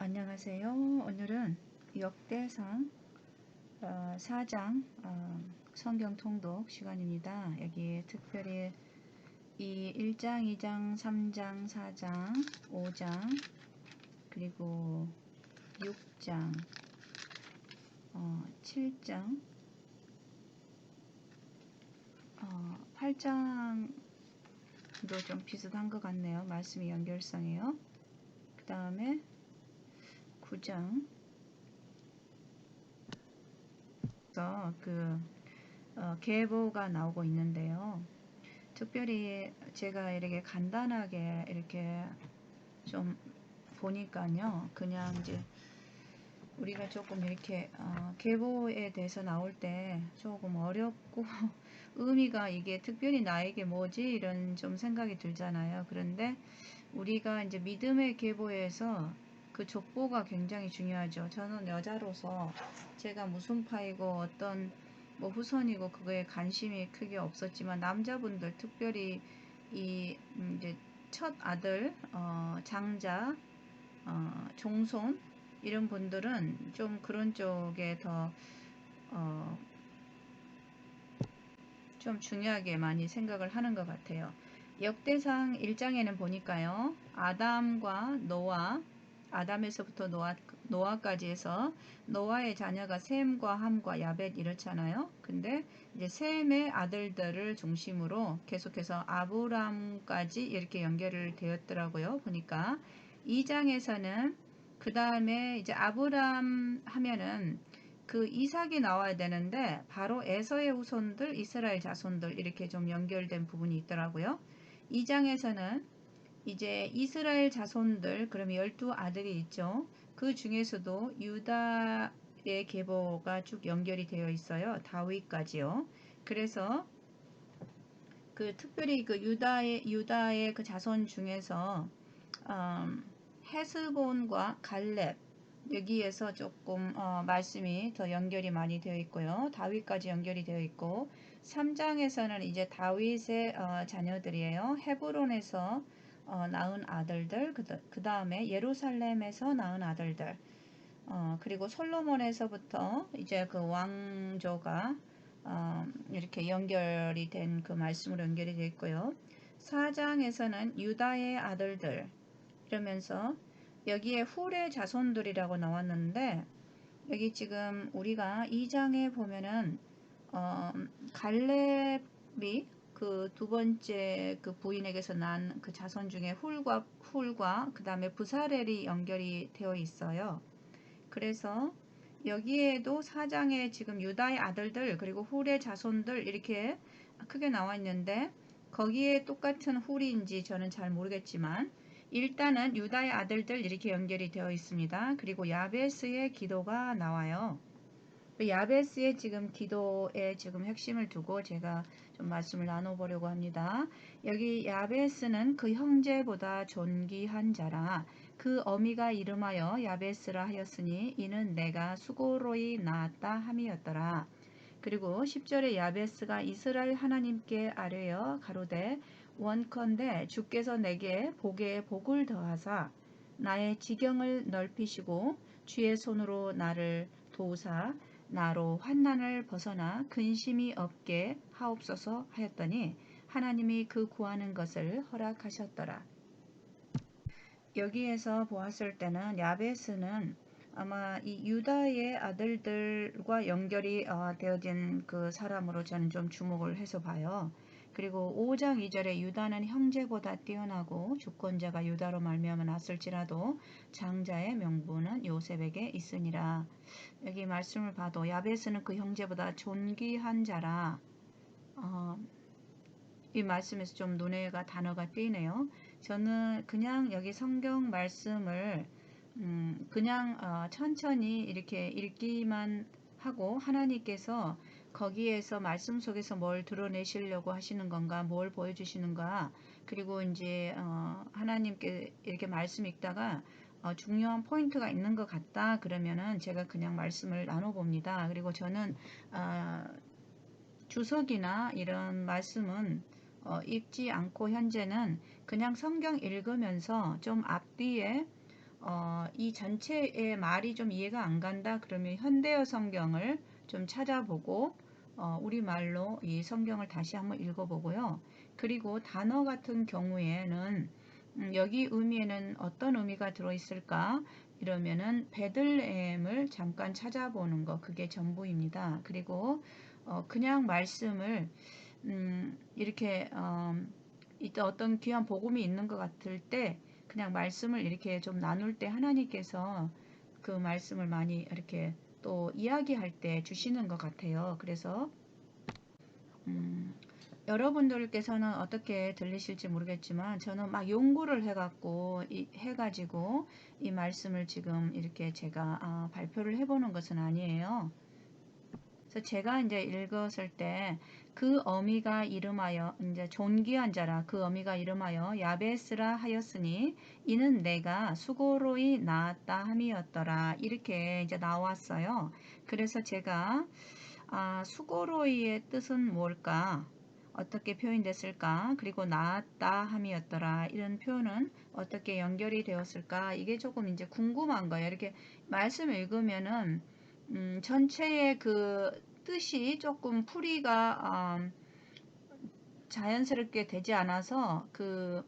안녕하세요. 오늘은 역대상 4장 성경 통독 시간입니다. 여기 특별히 이 1장, 2장, 3장, 4장, 5장, 그리고 6장, 7장, 8장도 좀 비슷한 것 같네요. 말씀이 연결성이에요. 그 다음에 9장 계보가 나오고 있는데요. 특별히 제가 이렇게 간단하게 이렇게 좀 보니까요. 그냥 이제 우리가 조금 이렇게 계보에 대해서 나올 때 조금 어렵고 의미가 이게 특별히 나에게 뭐지 이런 좀 생각이 들잖아요. 그런데 우리가 이제 믿음의 계보에서 그 족보가 굉장히 중요하죠. 저는 여자로서 제가 무슨 파이고 어떤 뭐 후손이고 그거에 관심이 크게 없었지만 남자분들 특별히 이 이제 첫 아들, 장자, 종손 이런 분들은 좀 그런 쪽에 더 좀 중요하게 많이 생각을 하는 것 같아요. 역대상 1장에는 보니까요. 아담과 노아, 아담에서부터 노아까지 해서 노아의 자녀가 셈과 함과 야벳 이렇잖아요. 근데 이제 셈의 아들들을 중심으로 계속해서 아브람까지 이렇게 연결을 되었더라고요. 보니까 2장에서는 그 다음에 이제 아브람 하면은 그 이삭이 나와야 되는데 바로 에서의 후손들, 이스라엘 자손들 이렇게 좀 연결된 부분이 있더라고요. 2장에서는 이제 이스라엘 자손들, 그럼 12아들이 있죠. 그 중에서도 유다의 계보가 쭉 연결이 되어 있어요. 다윗까지요. 그래서 그 특별히 그 유다의 그 자손 중에서 헤스본과 갈렙 여기에서 조금 말씀이 더 연결이 많이 되어 있고요. 다윗까지 연결이 되어 있고 3장에서는 이제 다윗의 자녀들이에요. 헤브론에서 낳은 아들들, 그 다음에 예루살렘에서 낳은 아들들, 그리고 솔로몬에서부터 이제 그 왕조가 이렇게 연결이 된 그 말씀으로 연결이 되어 있고요. 4장에서는 유다의 아들들 이러면서 여기에 훌의 자손들이라고 나왔는데 여기 지금 우리가 2장에 보면은 갈렙이 그 두 번째 그 부인에게서 난 그 자손 중에 훌과 그 다음에 부사렐이 연결이 되어 있어요. 그래서 여기에도 4장에 지금 유다의 아들들 그리고 훌의 자손들 이렇게 크게 나와 있는데 거기에 똑같은 훌인지 저는 잘 모르겠지만 일단은 유다의 아들들 이렇게 연결이 되어 있습니다. 그리고 야베스의 기도가 나와요. 야베스의 지금 기도에 지금 핵심을 두고 제가 좀 말씀을 나눠보려고 합니다. 여기 야베스는 그 형제보다 존귀한 자라 그 어미가 이름하여 야베스라 하였으니 이는 내가 수고로이 낳았다 함이었더라. 그리고 10절에 야베스가 이스라엘 하나님께 아뢰어 가로되 원컨대 주께서 내게 복에 복을 더하사 나의 지경을 넓히시고 주의 손으로 나를 도우사 나로 환난을 벗어나 근심이 없게 하옵소서 하였더니 하나님이 그 구하는 것을 허락하셨더라. 여기에서 보았을 때는 야베스는 아마 이 유다의 아들들과 연결이 되어진 그 사람으로 저는 좀 주목을 해서 봐요. 그리고 5장 2절에 유다는 형제보다 뛰어나고 주권자가 유다로 말미암아 났을지라도 장자의 명분은 요셉에게 있으니라. 여기 말씀을 봐도 야베스는 그 형제보다 존귀한 자라. 이 말씀에서 좀 눈에가 단어가 띄네요. 저는 그냥 여기 성경 말씀을 그냥 천천히 이렇게 읽기만 하고 하나님께서 거기에서 말씀 속에서 뭘 드러내시려고 하시는 건가, 뭘 보여주시는가, 그리고 이제 하나님께 이렇게 말씀 읽다가 중요한 포인트가 있는 것 같다 그러면은 제가 그냥 말씀을 나눠봅니다. 그리고 저는 주석이나 이런 말씀은 읽지 않고 현재는 그냥 성경 읽으면서 좀 앞뒤에 이 전체의 말이 좀 이해가 안 간다 그러면 현대어 성경을 좀 찾아보고 우리말로 이 성경을 다시 한번 읽어보고요. 그리고 단어 같은 경우에는 여기 의미에는 어떤 의미가 들어있을까? 이러면은 베들레헴을 잠깐 찾아보는 거 그게 전부입니다. 그리고 그냥 말씀을 이렇게 이때 어떤 귀한 복음이 있는 것 같을 때 그냥 말씀을 이렇게 좀 나눌 때 하나님께서 그 말씀을 많이 이렇게 또 이야기할 때 주시는 것 같아요. 그래서 음, 여러분들께서는 어떻게 들리실지 모르겠지만 저는 막 연구를 해가지고 이 말씀을 지금 이렇게 제가 발표를 해보는 것은 아니에요. 그래서 제가 이제 읽었을 때 그 어미가 이름하여 이제 존귀한 자라 그 어미가 이름하여 야베스라 하였으니 이는 내가 수고로이 낳았다 함이었더라 이렇게 이제 나왔어요. 그래서 제가 수고로이의 뜻은 뭘까? 어떻게 표현됐을까? 그리고 낳았다 함이었더라 이런 표현은 어떻게 연결이 되었을까? 이게 조금 이제 궁금한 거예요. 이렇게 말씀 읽으면은 전체의 그 뜻이 조금 풀이가 자연스럽게 되지 않아서 그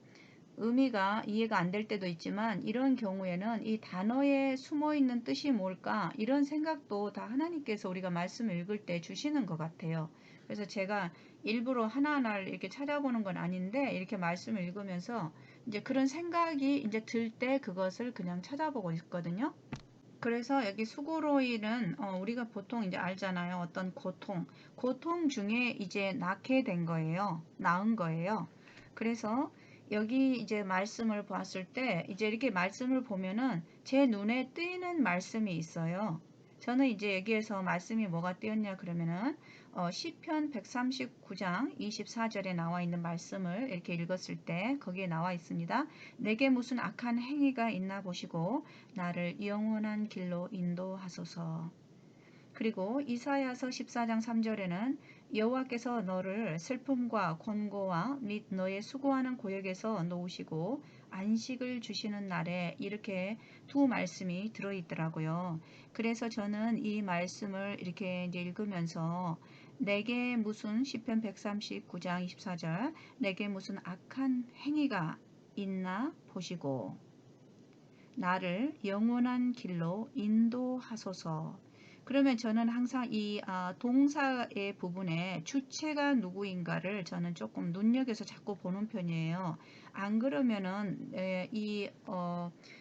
의미가 이해가 안 될 때도 있지만 이런 경우에는 이 단어에 숨어 있는 뜻이 뭘까 이런 생각도 다 하나님께서 우리가 말씀을 읽을 때 주시는 것 같아요. 그래서 제가 일부러 하나하나를 이렇게 찾아보는 건 아닌데 이렇게 말씀을 읽으면서 이제 그런 생각이 이제 들 때 그것을 그냥 찾아보고 있거든요. 그래서 여기 수고로이는 우리가 보통 이제 알잖아요. 어떤 고통 중에 이제 낳게 된 거예요. 낳은 거예요. 그래서 여기 이제 말씀을 봤을 때 이제 이렇게 말씀을 보면은 제 눈에 띄는 말씀이 있어요. 저는 이제 여기에서 말씀이 뭐가 띄었냐 그러면은 시편 139장 24절에 나와 있는 말씀을 이렇게 읽었을 때 거기에 나와 있습니다. 내게 무슨 악한 행위가 있나 보시고 나를 영원한 길로 인도하소서. 그리고 이사야서 14장 3절에는 여호와께서 너를 슬픔과 곤고와 및 너의 수고하는 고역에서 놓으시고 안식을 주시는 날에 이렇게 두 말씀이 들어있더라고요. 그래서 저는 이 말씀을 이렇게 이제 읽으면서 내게 무슨 시편 139장 24절 내게 무슨 악한 행위가 있나 보시고 나를 영원한 길로 인도하소서. 그러면 저는 항상 이 동사의 부분에 주체가 누구인가를 저는 조금 눈여겨서 자꾸 보는 편이에요. 안 그러면은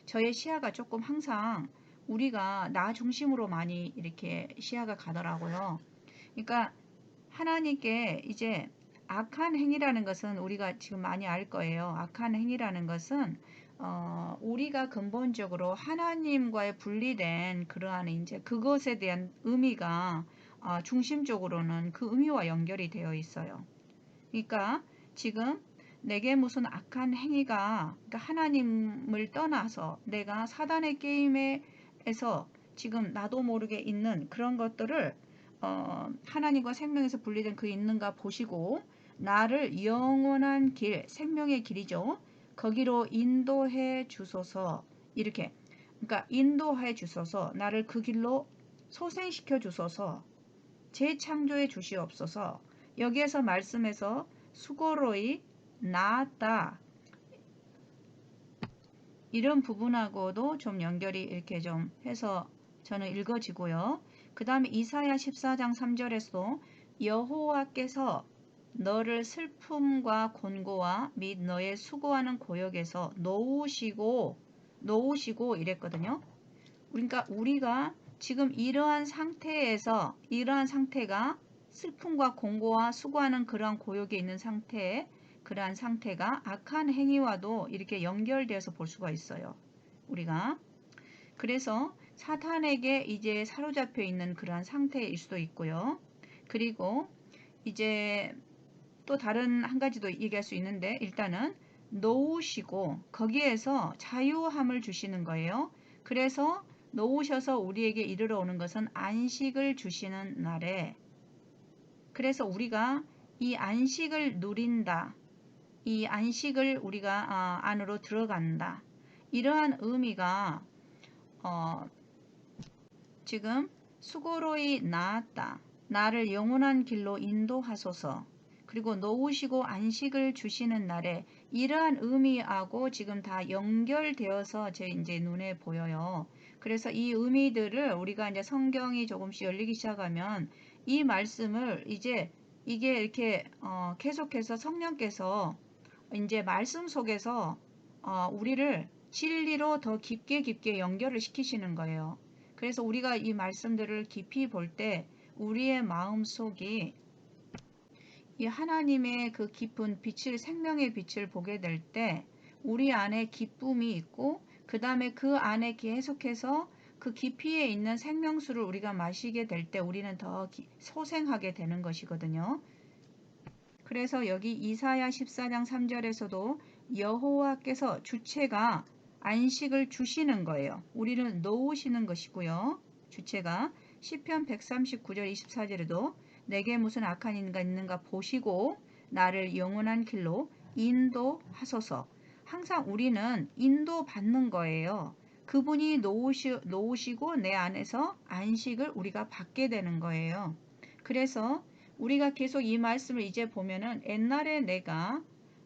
저의 시야가 조금 항상 우리가 나 중심으로 많이 이렇게 시야가 가더라고요. 그러니까 하나님께 이제 악한 행위라는 것은 우리가 지금 많이 알 거예요. 악한 행위라는 것은 우리가 근본적으로 하나님과의 분리된 그러한 이제 그것에 대한 의미가 중심적으로는 그 의미와 연결이 되어 있어요. 그러니까 지금 내게 무슨 악한 행위가 그러니까 하나님을 떠나서 내가 사단의 게임에서 지금 나도 모르게 있는 그런 것들을 하나님과 생명에서 분리된 그 있는가 보시고 나를 영원한 길, 생명의 길이죠. 거기로 인도해 주소서. 이렇게 그러니까 인도해 주소서. 나를 그 길로 소생시켜 주소서. 재창조해 주시옵소서. 여기에서 말씀에서 수고로이 나았다 이런 부분하고도 좀 연결이 이렇게 좀 해서 저는 읽어지고요. 그 다음에 이사야 14장 3절에서도 여호와께서 너를 슬픔과 곤고와 및 너의 수고하는 고역에서 놓으시고 이랬거든요. 그러니까 우리가 지금 이러한 상태에서 이러한 상태가 슬픔과 공고와 수고하는 그러한 고역에 있는 그러한 상태가 악한 행위와도 이렇게 연결되어서 볼 수가 있어요. 우리가 그래서 사탄에게 이제 사로잡혀 있는 그러한 상태일 수도 있고요. 그리고 이제 또 다른 한 가지도 얘기할 수 있는데 일단은 놓으시고 거기에서 자유함을 주시는 거예요. 그래서 놓으셔서 우리에게 이르러 오는 것은 안식을 주시는 날에 그래서 우리가 이 안식을 누린다. 이 안식을 우리가 안으로 들어간다. 이러한 의미가 지금 수고로이 나았다. 나를 영원한 길로 인도하소서. 그리고 놓으시고 안식을 주시는 날에 이러한 의미하고 지금 다 연결되어서 제 이제 눈에 보여요. 그래서 이 의미들을 우리가 이제 성경이 조금씩 열리기 시작하면 이 말씀을 이제 이게 이렇게 계속해서 성령께서 이제 말씀 속에서 우리를 진리로 더 깊게 연결을 시키시는 거예요. 그래서 우리가 이 말씀들을 깊이 볼 때 우리의 마음 속이 이 하나님의 그 깊은 빛을, 생명의 빛을 보게 될 때 우리 안에 기쁨이 있고 그 다음에 그 안에 계속해서 그 깊이에 있는 생명수를 우리가 마시게 될 때 우리는 더 소생하게 되는 것이거든요. 그래서 여기 이사야 14장 3절에서도 여호와께서 주체가 안식을 주시는 거예요. 우리는 놓으시는 것이고요. 주체가 시편 139절 24절에도 내게 무슨 악한 인가 있는가 보시고 나를 영원한 길로 인도하소서. 항상 우리는 인도받는 거예요. 그분이 놓으시고 내 안에서 안식을 우리가 받게 되는 거예요. 그래서 우리가 계속 이 말씀을 이제 보면은 옛날에 내가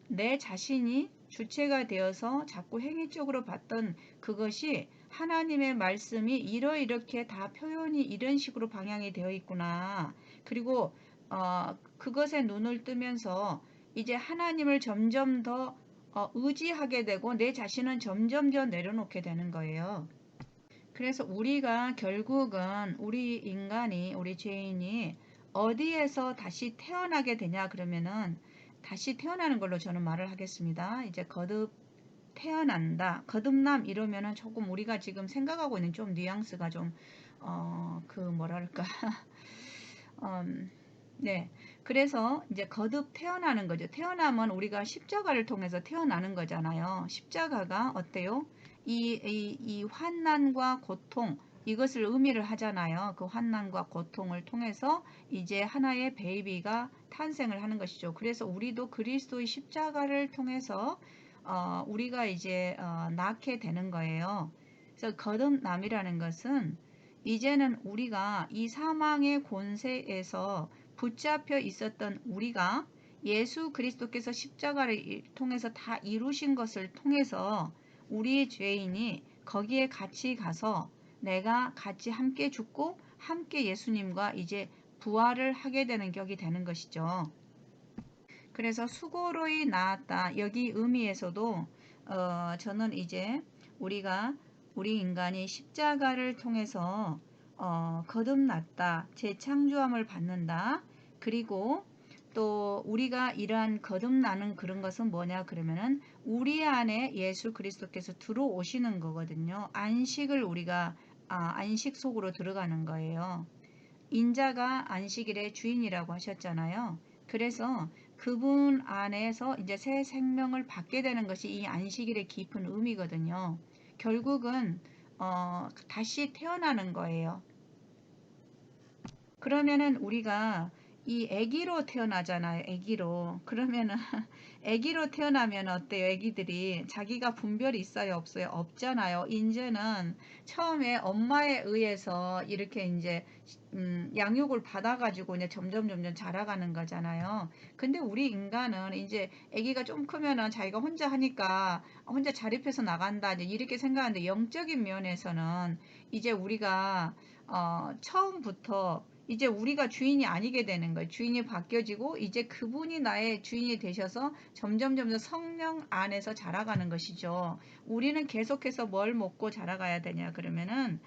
내 자신이 주체가 되어서 자꾸 행위적으로 봤던 그것이 하나님의 말씀이 이렇게 다 표현이 이런 식으로 방향이 되어 있구나. 그리고 그것에 눈을 뜨면서 이제 하나님을 점점 더 의지하게 되고 내 자신은 점점 더 내려놓게 되는 거예요. 그래서 우리가 결국은 우리 인간이, 우리 죄인이 어디에서 다시 태어나게 되냐 그러면은 다시 태어나는 걸로 저는 말을 하겠습니다. 이제 거듭 태어난다. 거듭남 이러면은 조금 우리가 지금 생각하고 있는 좀 뉘앙스가 좀 그 뭐랄까 네. 그래서 이제 거듭 태어나는 거죠. 태어나면 우리가 십자가를 통해서 태어나는 거잖아요. 십자가가 어때요? 이 환난과 고통, 이것을 의미를 하잖아요. 그 환난과 고통을 통해서 이제 하나의 베이비가 탄생을 하는 것이죠. 그래서 우리도 그리스도의 십자가를 통해서 우리가 이제 낳게 되는 거예요. 그래서 거듭남이라는 것은 이제는 우리가 이 사망의 권세에서 붙잡혀 있었던 우리가 예수 그리스도께서 십자가를 통해서 다 이루신 것을 통해서 우리 죄인이 거기에 같이 가서 내가 같이 함께 죽고 함께 예수님과 이제 부활을 하게 되는 격이 되는 것이죠. 그래서 수고로이 나았다. 여기 의미에서도 저는 이제 우리 인간이 십자가를 통해서 거듭났다. 재창조함을 받는다. 그리고 또 우리가 이러한 거듭나는 그런 것은 뭐냐 그러면은 우리 안에 예수 그리스도께서 들어오시는 거거든요. 안식을 우리가 안식 속으로 들어가는 거예요. 인자가 안식일의 주인이라고 하셨잖아요. 그래서 그분 안에서 이제 새 생명을 받게 되는 것이 이 안식일의 깊은 의미거든요. 결국은 다시 태어나는 거예요. 그러면은 우리가 이 아기로 태어나잖아요. 아기로. 그러면은 아기로 태어나면 어때요? 아기들이 자기가 분별이 있어요? 없어요? 없잖아요. 이제는 처음에 엄마에 의해서 이렇게 이제 양육을 받아가지고 이제 점점 자라가는 거잖아요. 근데 우리 인간은 이제 아기가 좀 크면은 자기가 혼자 하니까 혼자 자립해서 나간다. 이제 이렇게 생각하는데 영적인 면에서는 이제 우리가 처음부터 이제 우리가 주인이 아니게 되는 거예요. 주인이 바뀌어지고 이제 그분이 나의 주인이 되셔서 점점 성령 안에서 자라가는 것이죠. 우리는 계속해서 뭘 먹고 자라가야 되냐 그러면은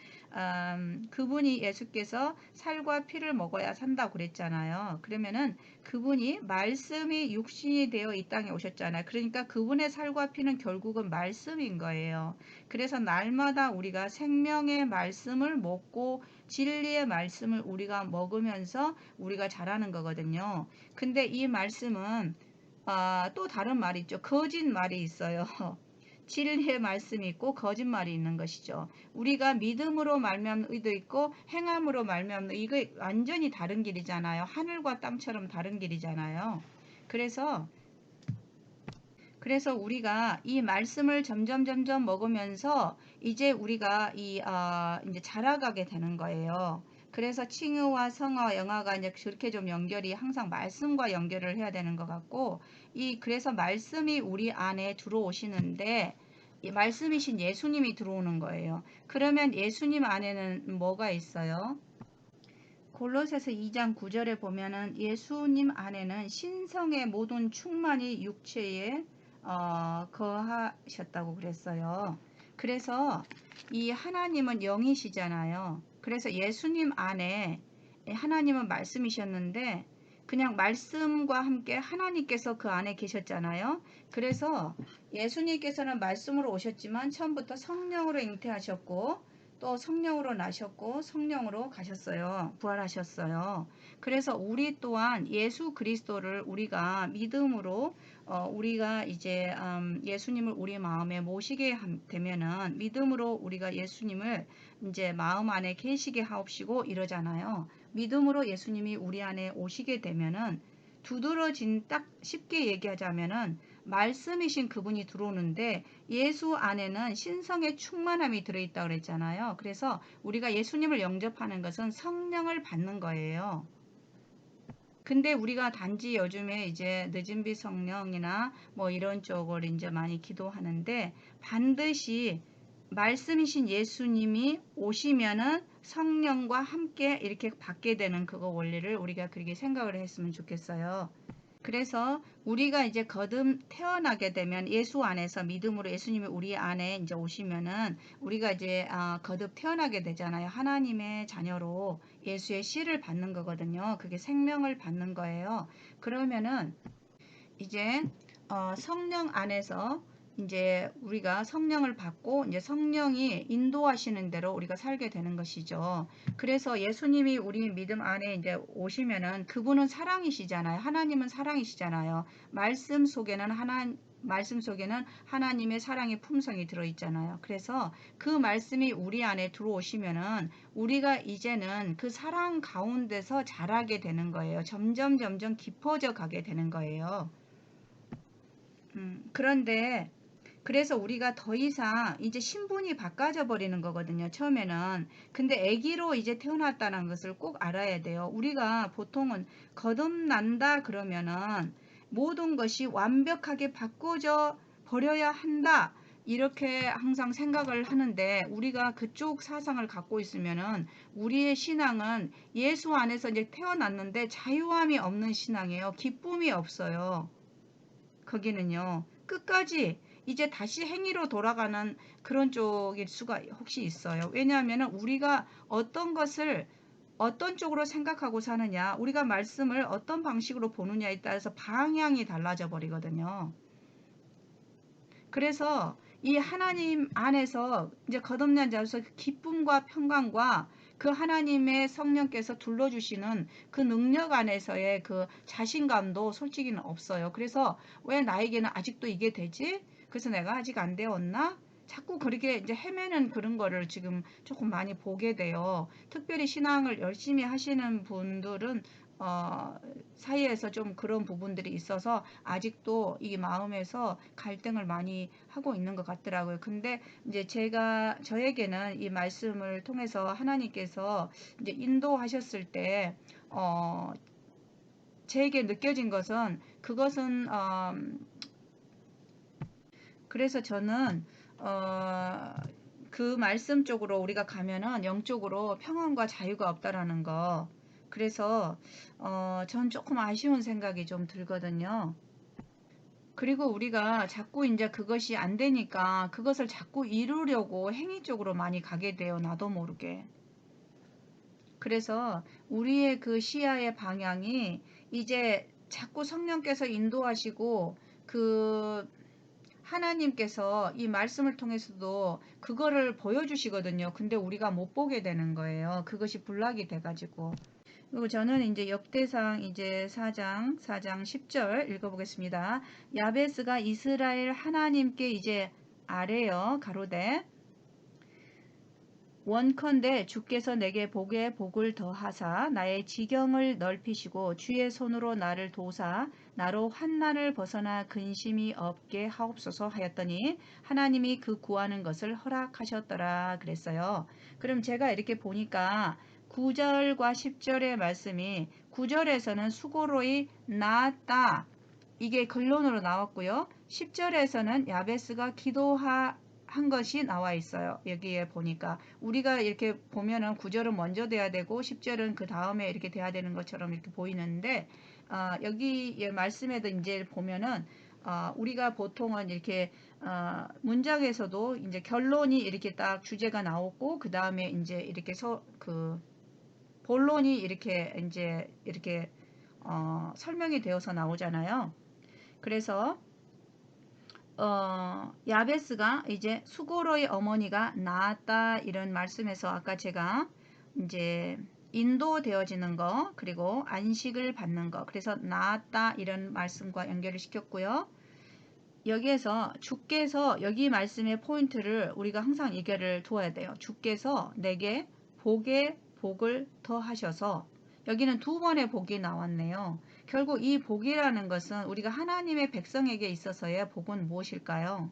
그분이 예수께서 살과 피를 먹어야 산다고 그랬잖아요. 그러면은 그분이 말씀이 육신이 되어 이 땅에 오셨잖아요. 그러니까 그분의 살과 피는 결국은 말씀인 거예요. 그래서 날마다 우리가 생명의 말씀을 먹고 진리의 말씀을 우리가 먹으면서 우리가 자라는 거거든요. 근데 이 말씀은 또 다른 말이 있죠. 거짓말이 있어요. 진리의 말씀이 있고 거짓말이 있는 것이죠. 우리가 믿음으로 말미암는 의도 있고 행함으로 말미암는 이거 완전히 다른 길이잖아요. 하늘과 땅처럼 다른 길이잖아요. 그래서 그래서 우리가 이 말씀을 점점 먹으면서 이제 우리가 이제 자라가게 되는 거예요. 그래서 칭의와 성어, 영어가 이제 그렇게 좀 연결이 항상 말씀과 연결을 해야 되는 것 같고, 그래서 말씀이 우리 안에 들어오시는데, 이 말씀이신 예수님이 들어오는 거예요. 그러면 예수님 안에는 뭐가 있어요? 골로새서 2장 9절에 보면은 예수님 안에는 신성의 모든 충만이 육체에 거하셨다고 그랬어요. 그래서 이 하나님은 영이시잖아요. 그래서 예수님 안에 하나님은 말씀이셨는데 그냥 말씀과 함께 하나님께서 그 안에 계셨잖아요. 그래서 예수님께서는 말씀으로 오셨지만 처음부터 성령으로 잉태하셨고 또 성령으로 나셨고 성령으로 가셨어요. 부활하셨어요. 그래서 우리 또한 예수 그리스도를 우리가 믿음으로 우리가 이제 예수님을 우리 마음에 모시게 되면은 믿음으로 우리가 예수님을 이제 마음 안에 계시게 하옵시고 이러잖아요. 믿음으로 예수님이 우리 안에 오시게 되면은 두드러진 딱 쉽게 얘기하자면은 말씀이신 그분이 들어오는데 예수 안에는 신성의 충만함이 들어있다 그랬잖아요. 그래서 우리가 예수님을 영접하는 것은 성령을 받는 거예요. 근데 우리가 단지 요즘에 이제 늦은 비 성령이나 뭐 이런 쪽을 이제 많이 기도하는데 반드시 말씀이신 예수님이 오시면은 성령과 함께 이렇게 받게 되는 그거 원리를 우리가 그렇게 생각을 했으면 좋겠어요. 그래서 우리가 이제 거듭 태어나게 되면 예수 안에서 믿음으로 예수님이 우리 안에 이제 오시면은 우리가 이제 거듭 태어나게 되잖아요. 하나님의 자녀로 예수의 씨를 받는 거거든요. 그게 생명을 받는 거예요. 그러면은 이제 성령 안에서 이제 우리가 성령을 받고 이제 성령이 인도하시는 대로 우리가 살게 되는 것이죠. 그래서 예수님이 우리 믿음 안에 이제 오시면은 그분은 사랑이시잖아요. 하나님은 사랑이시잖아요. 말씀 속에는 하나님의 사랑의 품성이 들어있잖아요. 그래서 그 말씀이 우리 안에 들어오시면은 우리가 이제는 그 사랑 가운데서 자라게 되는 거예요. 점점 깊어져 가게 되는 거예요. 그런데 그래서 우리가 더 이상 이제 신분이 바꿔져 버리는 거거든요. 처음에는. 근데 아기로 이제 태어났다는 것을 꼭 알아야 돼요. 우리가 보통은 거듭난다 그러면은 모든 것이 완벽하게 바꿔져 버려야 한다. 이렇게 항상 생각을 하는데 우리가 그쪽 사상을 갖고 있으면은 우리의 신앙은 예수 안에서 이제 태어났는데 자유함이 없는 신앙이에요. 기쁨이 없어요. 거기는요. 끝까지 이제 다시 행위로 돌아가는 그런 쪽일 수가 혹시 있어요. 왜냐하면 우리가 어떤 것을 어떤 쪽으로 생각하고 사느냐, 우리가 말씀을 어떤 방식으로 보느냐에 따라서 방향이 달라져 버리거든요. 그래서 이 하나님 안에서 이제 거듭난 자로서 기쁨과 평강과 그 하나님의 성령께서 둘러주시는 그 능력 안에서의 그 자신감도 솔직히는 없어요. 그래서 왜 나에게는 아직도 이게 되지? 그래서 내가 아직 안 되었나? 자꾸 그렇게 이제 헤매는 그런 거를 지금 조금 많이 보게 돼요. 특별히 신앙을 열심히 하시는 분들은 사이에서 좀 그런 부분들이 있어서 아직도 이 마음에서 갈등을 많이 하고 있는 것 같더라고요. 근데 이제 저에게는 이 말씀을 통해서 하나님께서 이제 인도하셨을 때, 제게 느껴진 것은 그것은, 그래서 저는, 그 말씀 쪽으로 우리가 가면은 영적으로 평안과 자유가 없다라는 거. 그래서 전 조금 아쉬운 생각이 좀 들거든요. 그리고 우리가 자꾸 이제 그것이 안 되니까 그것을 자꾸 이루려고 행위 쪽으로 많이 가게 돼요. 나도 모르게. 그래서 우리의 그 시야의 방향이 이제 자꾸 성령께서 인도하시고 그 하나님께서 이 말씀을 통해서도 그거를 보여주시거든요. 근데 우리가 못 보게 되는 거예요. 그것이 불락이 돼가지고. 그리고 저는 이제 역대상 이제 4장 10절 읽어보겠습니다. 야베스가 이스라엘 하나님께 이제 아래요. 가로되 원컨대 주께서 내게 복에 복을 더하사 나의 지경을 넓히시고 주의 손으로 나를 도우사 나로 환난을 벗어나 근심이 없게 하옵소서 하였더니 하나님이 그 구하는 것을 허락하셨더라 그랬어요. 그럼 제가 이렇게 보니까 9절과 10절의 말씀이 9절에서는 수고로이 나았다 이게 결론으로 나왔고요. 10절에서는 야베스가 한 것이 나와 있어요. 여기에 보니까 우리가 이렇게 보면은 9절은 먼저 돼야 되고 10절은 그 다음에 이렇게 돼야 되는 것처럼 이렇게 보이는데 여기 말씀에도 이제 보면은 우리가 보통은 이렇게 문장에서도 이제 결론이 이렇게 딱 주제가 나오고 그 다음에 이제 이렇게 본론이 이렇게 이제 이렇게 설명이 되어서 나오잖아요. 그래서 야베스가 이제 수고로의 어머니가 낳았다 이런 말씀에서 아까 제가 이제 인도되어지는 거 그리고 안식을 받는 거 그래서 낳았다 이런 말씀과 연결을 시켰고요. 여기에서 주께서 여기 말씀의 포인트를 우리가 항상 이거를 두어야 돼요. 주께서 내게 복에 복을 더하셔서 여기는 두 번의 복이 나왔네요. 결국 이 복이라는 것은 우리가 하나님의 백성에게 있어서의 복은 무엇일까요?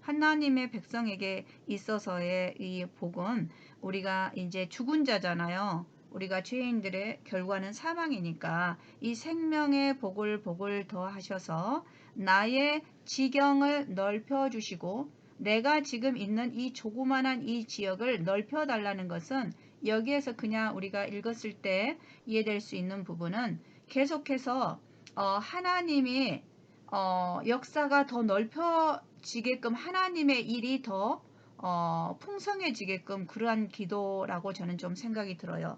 하나님의 백성에게 있어서의 이 복은 우리가 이제 죽은 자잖아요. 우리가 죄인들의 결과는 사망이니까 이 생명의 복을 더하셔서 나의 지경을 넓혀 주시고 내가 지금 있는 이 조그만한 이 지역을 넓혀 달라는 것은 여기에서 그냥 우리가 읽었을 때 이해될 수 있는 부분은 계속해서 하나님이 역사가 더 넓혀지게끔 하나님의 일이 더 풍성해지게끔 그러한 기도라고 저는 좀 생각이 들어요.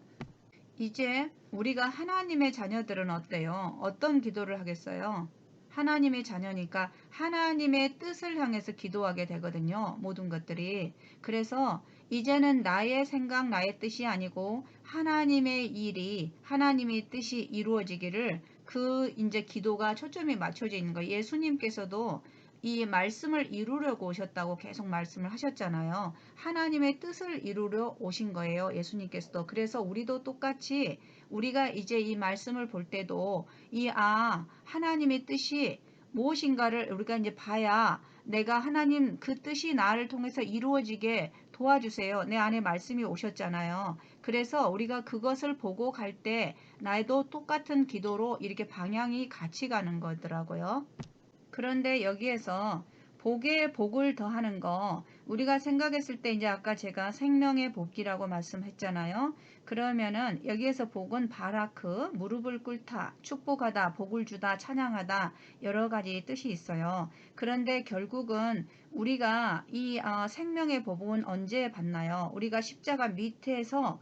이제 우리가 하나님의 자녀들은 어때요? 어떤 기도를 하겠어요? 하나님의 자녀니까 하나님의 뜻을 향해서 기도하게 되거든요. 모든 것들이. 그래서 이제는 나의 생각, 나의 뜻이 아니고 하나님의 일이, 하나님의 뜻이 이루어지기를 그 이제 기도가 초점이 맞춰져 있는 거예요. 예수님께서도 이 말씀을 이루려고 오셨다고 계속 말씀을 하셨잖아요. 하나님의 뜻을 이루려 오신 거예요. 예수님께서도. 그래서 우리도 똑같이 우리가 이제 이 말씀을 볼 때도 하나님의 뜻이 무엇인가를 우리가 이제 봐야 내가 하나님 그 뜻이 나를 통해서 이루어지게 도와주세요. 내 안에 말씀이 오셨잖아요. 그래서 우리가 그것을 보고 갈 때 나도 똑같은 기도로 이렇게 방향이 같이 가는 거더라고요. 그런데 여기에서 복에 복을 더하는 거 우리가 생각했을 때 이제 아까 제가 생명의 복이라고 말씀했잖아요. 그러면은 여기에서 복은 바라크, 무릎을 꿇다, 축복하다, 복을 주다, 찬양하다 여러 가지 뜻이 있어요. 그런데 결국은 우리가 이 생명의 복은 언제 받나요? 우리가 십자가 밑에서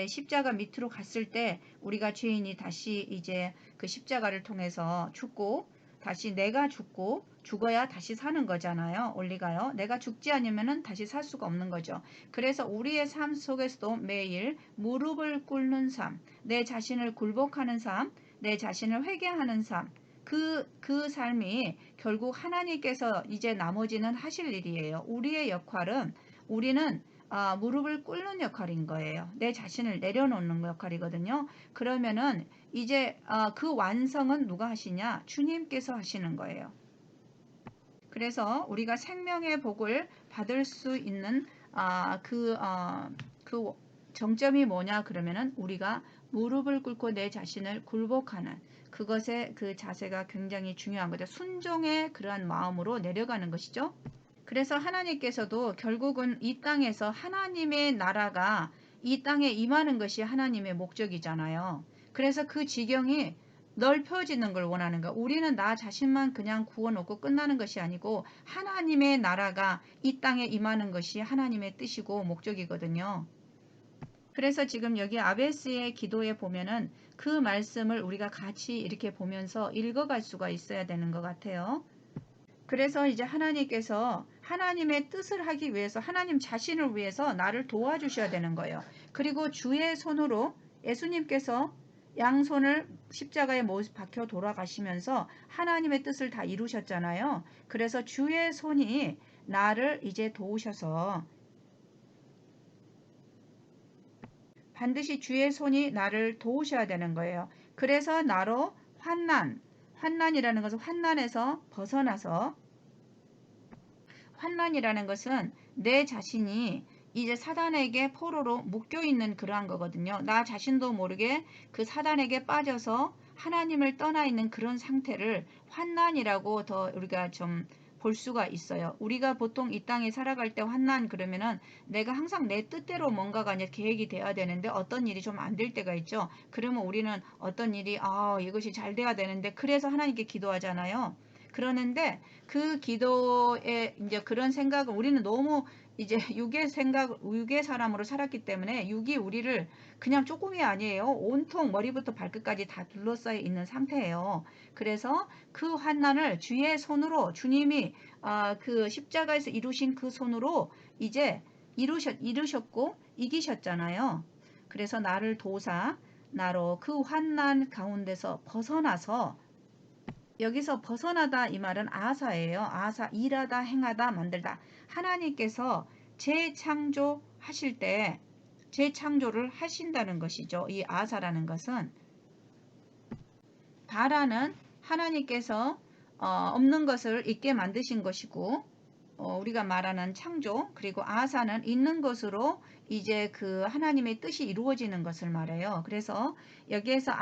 십자가 밑으로 갔을 때 우리가 죄인이 다시 이제 그 십자가를 통해서 죽고 다시 내가 죽고 죽어야 다시 사는 거잖아요. 올리가요. 내가 죽지 않으면 다시 살 수가 없는 거죠. 그래서 우리의 삶 속에서도 매일 무릎을 꿇는 삶, 내 자신을 굴복하는 삶, 내 자신을 회개하는 삶, 그 삶이 결국 하나님께서 이제 나머지는 하실 일이에요. 우리의 역할은 우리는 무릎을 꿇는 역할인 거예요. 내 자신을 내려놓는 역할이거든요. 그러면은 이제 그 완성은 누가 하시냐? 주님께서 하시는 거예요. 그래서 우리가 생명의 복을 받을 수 있는 그 정점이 뭐냐 그러면은 우리가 무릎을 꿇고 내 자신을 굴복하는 그것의 그 자세가 굉장히 중요한 거죠. 순종의 그러한 마음으로 내려가는 것이죠. 그래서 하나님께서도 결국은 이 땅에서 하나님의 나라가 이 땅에 임하는 것이 하나님의 목적이잖아요. 그래서 그 지경이 넓혀지는 걸 원하는 거. 우리는 나 자신만 그냥 구워놓고 끝나는 것이 아니고 하나님의 나라가 이 땅에 임하는 것이 하나님의 뜻이고 목적이거든요. 그래서 지금 여기 아베스의 기도에 보면은 그 말씀을 우리가 같이 이렇게 보면서 읽어갈 수가 있어야 되는 것 같아요. 그래서 이제 하나님께서 하나님의 뜻을 하기 위해서 하나님 자신을 위해서 나를 도와주셔야 되는 거예요. 그리고 주의 손으로 예수님께서 양손을 십자가에 못 박혀 돌아가시면서 하나님의 뜻을 다 이루셨잖아요. 그래서 주의 손이 나를 이제 도우셔서 반드시 주의 손이 나를 도우셔야 되는 거예요. 그래서 나로 환난이라는 것은 환난에서 벗어나서, 환난이라는 것은 내 자신이 이제 사단에게 포로로 묶여 있는 그러한 거거든요. 나 자신도 모르게 그 사단에게 빠져서 하나님을 떠나 있는 그런 상태를 환난이라고 더 우리가 좀 볼 수가 있어요. 우리가 보통 이 땅에 살아갈 때 환난 그러면은 내가 항상 내 뜻대로 뭔가가 이제 계획이 돼야 되는데 어떤 일이 좀 안 될 때가 있죠. 그러면 우리는 어떤 일이 이것이 잘 돼야 되는데 그래서 하나님께 기도하잖아요. 그러는데 그 기도에 이제 그런 생각을 우리는 너무 이제 육의 사람으로 살았기 때문에 육이 우리를 그냥 조금이 아니에요. 온통 머리부터 발끝까지 다 둘러싸여 있는 상태예요. 그래서 그 환난을 주의 손으로 주님이 그 십자가에서 이루신 그 손으로 이제 이루셨고 이기셨잖아요. 그래서 나를 도우사 나로 그 환난 가운데서 벗어나서, 여기서 벗어나다 이 말은 아사예요. 아사, 일하다, 행하다, 만들다. 하나님께서 재창조하실 때 재창조를 하신다는 것이죠. 이 아사라는 것은, 바라는 하나님께서 없는 것을 있게 만드신 것이고, 우리가 말하는 창조, 그리고 아사는 있는 것으로 이제 그 하나님의 뜻이 이루어지는 것을 말해요. 그래서 여기에서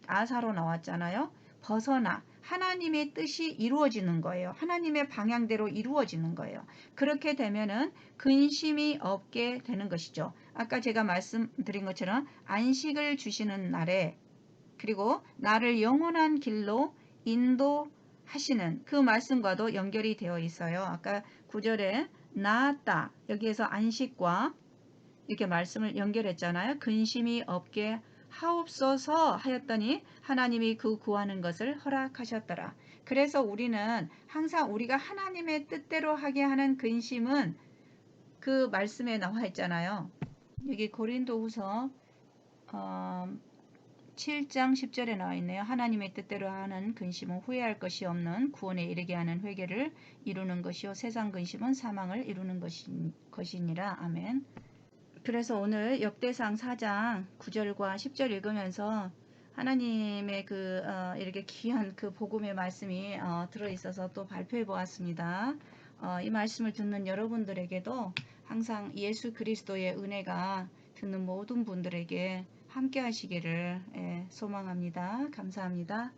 아사로 나왔잖아요. 벗어나 하나님의 뜻이 이루어지는 거예요. 하나님의 방향대로 이루어지는 거예요. 그렇게 되면은 근심이 없게 되는 것이죠. 아까 제가 말씀드린 것처럼 안식을 주시는 날에, 그리고 나를 영원한 길로 인도하시는 그 말씀과도 연결이 되어 있어요. 아까 9절에 나았다, 여기에서 안식과 이렇게 말씀을 연결했잖아요. 근심이 없게 하옵소서 하였더니 하나님이 그 구하는 것을 허락하셨더라. 그래서 우리는 항상 우리가 하나님의 뜻대로 하게 하는 근심은 그 말씀에 나와 있잖아요. 여기 고린도후서 7장 10절에 나와 있네요. 하나님의 뜻대로 하는 근심은 후회할 것이 없는 구원에 이르게 하는 회개를 이루는 것이요 세상 근심은 사망을 이루는 것이니라. 아멘. 그래서 오늘 역대상 4장 9절과 10절 읽으면서 하나님의 이렇게 귀한 그 복음의 말씀이 들어있어서 또 발표해 보았습니다. 이 말씀을 듣는 여러분들에게도 항상 예수 그리스도의 은혜가 듣는 모든 분들에게 함께 하시기를 소망합니다. 감사합니다.